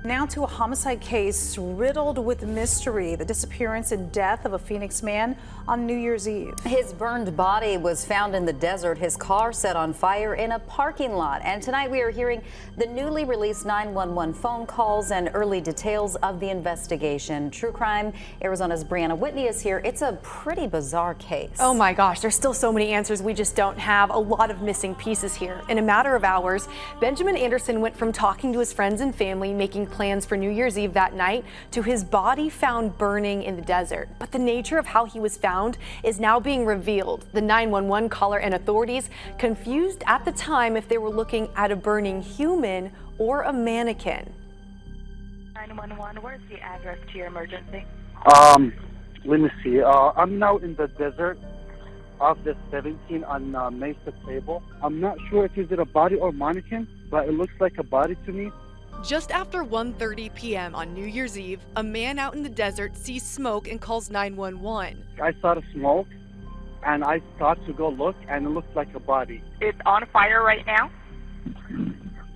Now to a homicide case riddled with mystery, the disappearance and death of a Phoenix man on New Year's Eve. His burned body was found in the desert, his car set on fire in a parking lot. And tonight we are hearing the newly released 911 phone calls and early details of the investigation. True Crime Arizona's Brianna Whitney is here. It's a pretty bizarre case. Oh my gosh, there's still so many answers we just don't have. A lot of missing pieces here. In a matter of hours, Benjamin Anderson went from talking to his friends and family, making plans for New Year's Eve that night, to his body found burning in the desert. But the nature of how he was found is now being revealed. The 911 caller and authorities confused at the time if they were looking at a burning human or a mannequin. 911, where's the address to your emergency? Let me see. I'm now in the desert of the 17 on Mesa Table. I'm not sure if it's a body or mannequin, but it looks like a body to me. Just after 1:30 p.m. on New Year's Eve, a man out in the desert sees smoke and calls 911. I saw the smoke, and I thought to go look, and it looked like a body. It's on fire right now?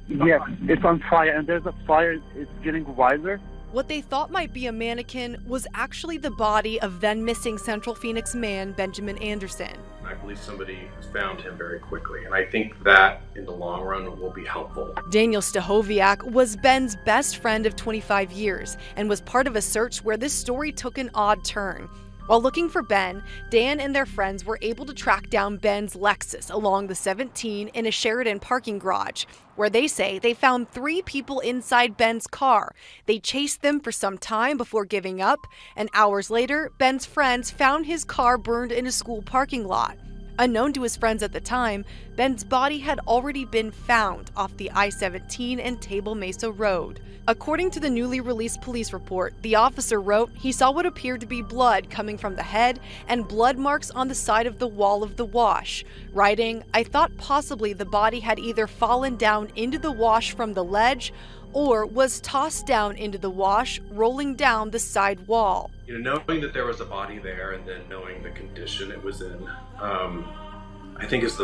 Yes, it's on fire, and there's a fire. It's getting wider. What they thought might be a mannequin was actually the body of then missing Central Phoenix man Benjamin Anderson. I believe somebody found him very quickly, and I think that in the long run will be helpful. Daniel Stachowiak was Ben's best friend of 25 years and was part of a search where this story took an odd turn. While looking for Ben, Dan and their friends were able to track down Ben's Lexus along the 17 in a Sheridan parking garage, where they say they found 3 people inside Ben's car. They chased them for some time before giving up, and hours later, Ben's friends found his car burned in a school parking lot. Unknown to his friends at the time, Ben's body had already been found off the I-17 and Table Mesa Road. According to the newly released police report, the officer wrote he saw what appeared to be blood coming from the head and blood marks on the side of the wall of the wash, writing, "I thought possibly the body had either fallen down into the wash from the ledge or was tossed down into the wash, rolling down the side wall." Knowing that there was a body there and then knowing the condition it was in, I think is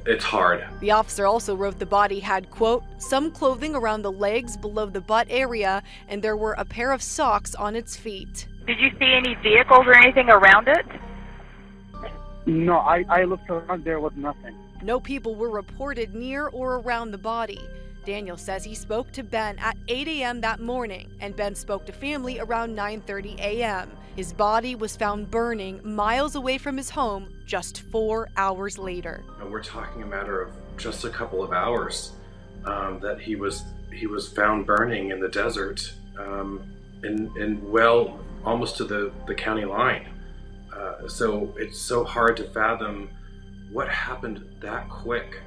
it's hard. The officer also wrote the body had, quote, "some clothing around the legs below the butt area, and there were a pair of socks on its feet." Did you see any vehicles or anything around it? No, I looked around, there was nothing. No people were reported near or around the body. Daniel says he spoke to Ben at 8 a.m. that morning, and Ben spoke to family around 9:30 a.m. His body was found burning miles away from his home just 4 hours later. We're talking a matter of just a couple of hours that he was found burning in the desert, and well, almost to the county line. So it's so hard to fathom what happened that quick.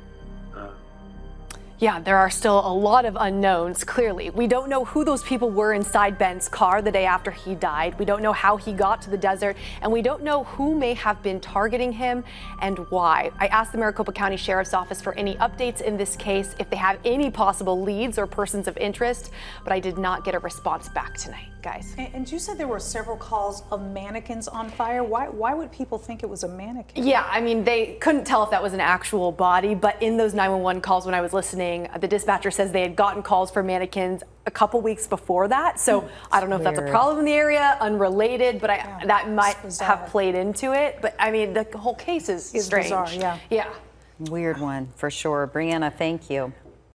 Yeah, there are still a lot of unknowns, clearly. We don't know who those people were inside Ben's car the day after he died. We don't know how he got to the desert, and we don't know who may have been targeting him and why. I asked the Maricopa County Sheriff's Office for any updates in this case, if they have any possible leads or persons of interest, but I did not get a response back tonight, guys. And you said there were several calls of mannequins on fire. Why would people think it was a mannequin? Yeah, I mean, they couldn't tell if that was an actual body, but in those 911 calls when I was listening, the dispatcher says they had gotten calls for mannequins a couple weeks before that. So I don't know if that's a problem in the area, unrelated, but that might have played into it. But I mean, the whole case is strange. Bizarre, yeah. Yeah. Weird one, for sure. Brianna, thank you.